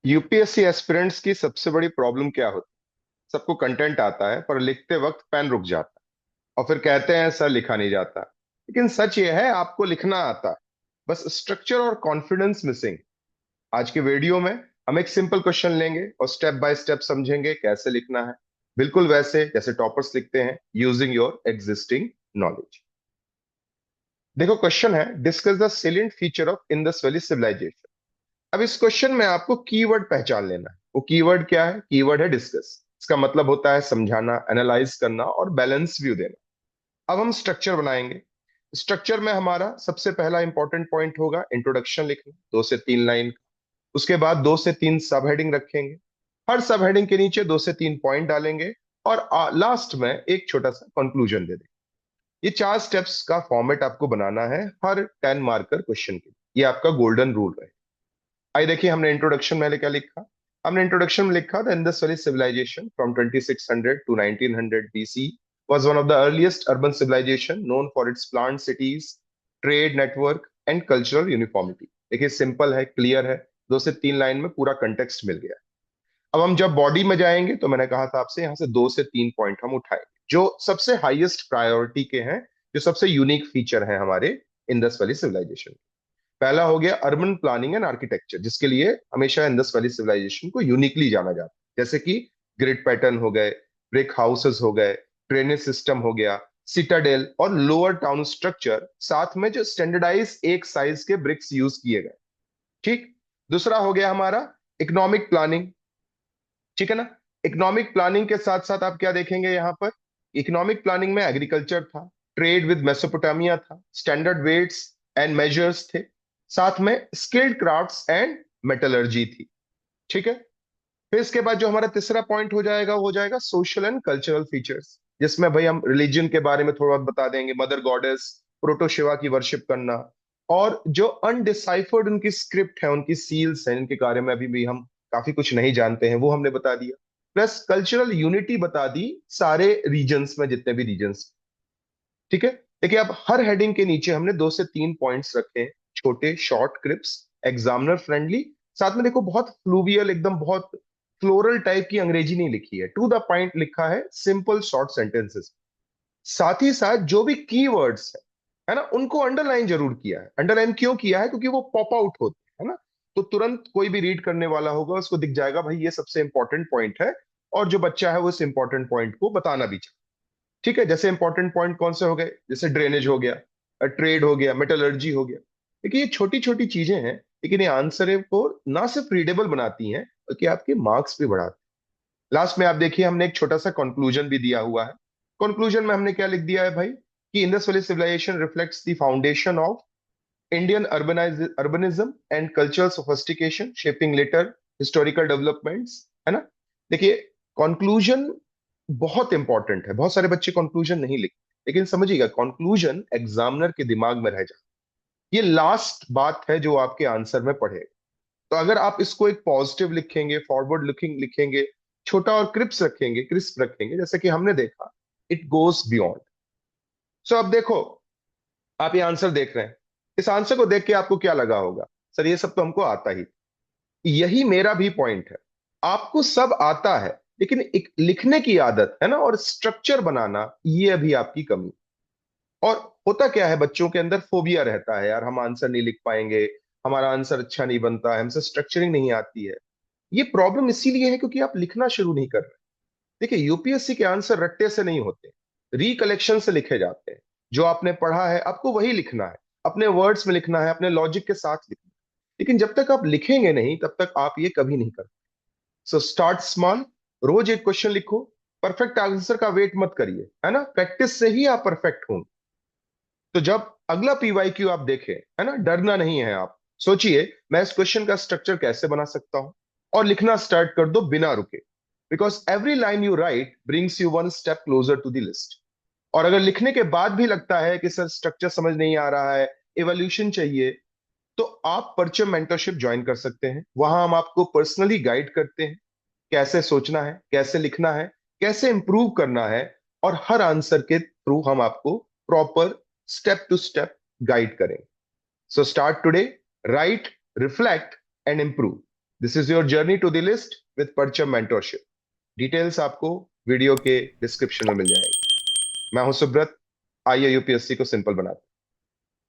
UPSC aspirants की सबसे बड़ी प्रॉब्लम क्या होती है? सबको कंटेंट आता है पर लिखते वक्त पेन रुक जाता है और फिर कहते हैं सर लिखा नहीं जाता। लेकिन सच ये है आपको लिखना आता है, बस स्ट्रक्चर और कॉन्फिडेंस मिसिंग। आज के वीडियो में हम एक सिंपल क्वेश्चन लेंगे और स्टेप बाय स्टेप समझेंगे कैसे लिखना है, बिल्कुल वैसे जैसे टॉपर्स लिखते हैं, यूजिंग योर एग्जिस्टिंग नॉलेज। देखो क्वेश्चन है, discuss the salient feature of Indus valley civilisation. अब इस क्वेश्चन में आपको कीवर्ड पहचान लेना है। वो कीवर्ड क्या है? कीवर्ड है डिस्कस। इसका मतलब होता है समझाना, एनालाइज करना और बैलेंस व्यू देना। अब हम स्ट्रक्चर बनाएंगे। स्ट्रक्चर में हमारा सबसे पहला इंपॉर्टेंट पॉइंट होगा इंट्रोडक्शन लिखना, 2 से 3 लाइन। उसके बाद 2 से 3 सब हेडिंग रखेंगे। हर सब हेडिंग के नीचे 2 से 3 पॉइंट डालेंगे और लास्ट में एक छोटा सा कंक्लूजन दे देंगे। ये 4 स्टेप्स का फॉर्मेट आपको बनाना है हर 10 मार्कर क्वेश्चन के लिए। ये आपका गोल्डन रूल है। आइए देखिए, हमने इंट्रोडक्शन में क्या लिखा। हमने इंट्रोडक्शन में लिखा the Indus valley civilisation from 2600 to 1900 BC was one of the earliest urban civilization known for its planned cities, trade network and cultural uniformity। देखिए सिंपल है, क्लियर है। 2 से 3 लाइन में पूरा कंटेक्स्ट मिल गया। अब हम जब बॉडी में जाएंगे तो मैंने कहा था आपसे, यहाँ से 2 से 3 पॉइंट हम उठाएंगे जो सबसे हाईएस्ट प्रायोरिटी के हैं, जो सबसे यूनिक फीचर है हमारे इंडस वैली सिविलाइजेशन। पहला हो गया अर्बन प्लानिंग एंड आर्किटेक्चर, जिसके लिए हमेशा इंडस वैली सिविलाइजेशन को यूनिकली जाना जाता है, जैसे कि ग्रिड पैटर्न हो गए, ब्रिक हाउसेस हो गए, ड्रेनेज सिस्टम हो गया, सिटाडेल और लोअर टाउन स्ट्रक्चर, साथ में जो स्टैंडर्डाइज एक साइज के ब्रिक्स यूज किए गए। ठीक। दूसरा हो गया हमारा इकोनॉमिक प्लानिंग। ठीक है ना। इकोनॉमिक प्लानिंग के साथ साथ आप क्या देखेंगे यहाँ पर? इकोनॉमिक प्लानिंग में एग्रीकल्चर था, ट्रेड विद मेसोपोटामिया था, स्टैंडर्ड वेट्स एंड मेजर्स थे, साथ में स्किल्ड क्राफ्ट्स एंड मेटलर्जी थी। ठीक है। फिर इसके बाद जो हमारा तीसरा पॉइंट हो जाएगा वो हो जाएगा सोशल एंड कल्चरल फीचर्स, जिसमें भाई हम रिलीजन के बारे में थोड़ा बहुत बता देंगे, मदर गॉडेस, प्रोटो शिवा की वर्शिप करना, और जो अनडिसाइफर्ड उनकी स्क्रिप्ट है, उनकी सील्स हैं, इनके बारे में अभी भी हम काफी कुछ नहीं जानते हैं, वो हमने बता दिया। प्लस कल्चरल यूनिटी बता दी सारे रीजन्स में, जितने भी रीजन्स। ठीक है। देखिए अब हर हेडिंग के नीचे हमने 2 से 3 पॉइंट्स रखे हैं, छोटे शॉर्ट क्रिप्स, एग्जामिनर फ्रेंडली। साथ में देखो बहुत फ्लूवियल, एकदम बहुत फ्लोरल टाइप की अंग्रेजी नहीं लिखी है, टू द पॉइंट लिखा है, सिंपल शॉर्ट सेंटेंसेस। साथ ही साथ जो भी कीवर्ड्स है ना, उनको अंडरलाइन जरूर किया है। अंडरलाइन क्यों किया है? क्योंकि वो पॉप आउट होते हैं, है ना। तो तुरंत कोई भी रीड करने वाला होगा उसको दिख जाएगा भाई ये सबसे इंपॉर्टेंट पॉइंट है, और जो बच्चा है वो इस इंपॉर्टेंट पॉइंट को बताना भी चाहिए। ठीक है। जैसे इंपॉर्टेंट पॉइंट कौन से हो गए? जैसे ड्रेनेज हो गया, ट्रेड हो गया, मेटलर्जी हो गया। देखिए ये छोटी छोटी चीजें हैं, लेकिन ये आंसर को ना सिर्फ रीडेबल बनाती हैं बल्कि आपके मार्क्स भी बढ़ाती हैं। लास्ट में आप देखिए हमने एक छोटा सा कंक्लूजन भी दिया हुआ है। कंक्लूजन में हमने क्या लिख दिया है भाई? कि Indus valley civilisation reflects the foundation of Indian urbanism and cultural sophistication shaping later historical developments, है ना। देखिए कंक्लूजन बहुत इंपॉर्टेंट है। बहुत सारे बच्चे कंक्लूजन नहीं लिखते, लेकिन समझिएगा कंक्लूजन एग्जामिनर के दिमाग में रह जाए। ये लास्ट बात है जो आपके आंसर में पढ़ेगा। तो अगर आप इसको एक पॉजिटिव लिखेंगे, फॉरवर्ड लुकिंग लिखेंगे, छोटा और क्रिस्प रखेंगे, जैसे कि हमने देखा, इट गोज बियॉन्ड। सो अब देखो, आप ये आंसर देख रहे हैं, इस आंसर को देख के आपको क्या लगा होगा? सर ये सब तो हमको आता ही। यही मेरा भी पॉइंट है। आपको सब आता है, लेकिन एक लिखने की आदत है ना, और स्ट्रक्चर बनाना, ये अभी आपकी कमी। और होता क्या है, बच्चों के अंदर फोबिया रहता है, यार हम आंसर नहीं लिख पाएंगे, हमारा आंसर अच्छा नहीं बनता है, हमसे स्ट्रक्चरिंग नहीं आती है। ये प्रॉब्लम इसीलिए है क्योंकि आप लिखना शुरू नहीं कर रहे। देखिए यूपीएससी के आंसर रट्टे से नहीं होते, रिकलेक्शन से लिखे जाते हैं। जो आपने पढ़ा है आपको वही लिखना है, अपने वर्ड्स में लिखना है, अपने लॉजिक के साथ लिखना है। लेकिन जब तक आप लिखेंगे नहीं तब तक आप ये कभी नहीं कर। So start small. रोज एक क्वेश्चन लिखो। परफेक्ट आंसर का वेट मत करिए, है ना, प्रैक्टिस से ही आप परफेक्ट होंगे। तो जब अगला पीवाईक्यू आप देखें, है ना, डरना नहीं है। आप सोचिए मैं इस क्वेश्चन का स्ट्रक्चर कैसे बना सकता हूं, और लिखना स्टार्ट कर दो बिना रुके। Because every line you write brings you one step closer to the list. और अगर लिखने के बाद भी लगता है कि सर स्ट्रक्चर समझ नहीं आ रहा है, एवोल्यूशन चाहिए, तो आप परचम मेंटरशिप ज्वाइन कर सकते हैं। वहां हम आपको पर्सनली गाइड करते हैं, कैसे सोचना है, कैसे लिखना है, कैसे इंप्रूव करना है, और हर आंसर के थ्रू हम आपको proper step to step guide करें। So start today, right, reflect and improve. This is your journey to the list with Parcham mentorship. Details आपको वीडियो के डिस्क्रिप्शन में मिल जाएंगे। मैं हूं सुब्रत। आइए यूपीएससी को सिंपल बनाते हैं।